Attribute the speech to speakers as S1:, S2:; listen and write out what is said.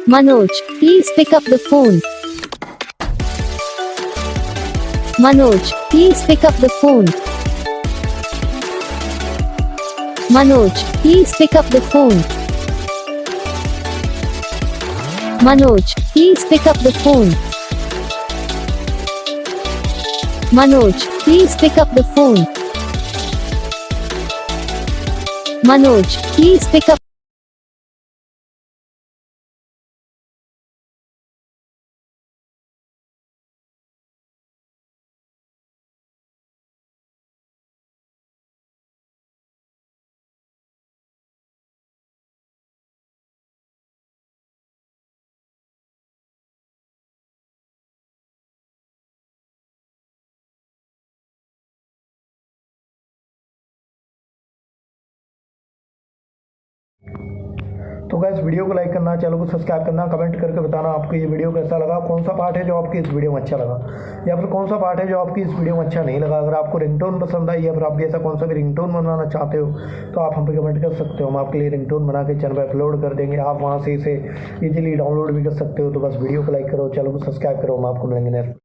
S1: Manoj, please pick up the phone. Manoj, please pick up the phone. Manoj, please pick up the phone. Manoj, please pick up the phone. Manoj, please pick up the phone. Manoj, please pick up.
S2: तो guys video को like करना, channel को subscribe करना, comment करके बताना आपको ये video कैसा लगा, कौन सा पार्ट है जो आपकी इस वीडियो में अच्छा लगा या फिर कौन सा पार्ट है जो आपकी इस वीडियो में अच्छा नहीं लगा। अगर आपको रिंगटोन पसंद आई या फिर आप ऐसा कौन सा भी रिंगटोन बनाना चाहते हो तो आप हम पे कमेंट कर सकते हो। हम आपके लिए रिंगटोन बना के चैनल पर अपलोड कर देंगे, आप वहाँ से इसे ईजिली डाउनलोड भी कर सकते हो। तो बस वीडियो को लाइक करो, चैनल को सब्सक्राइब करो, हम आपको मिलेंगे नेक्स्ट।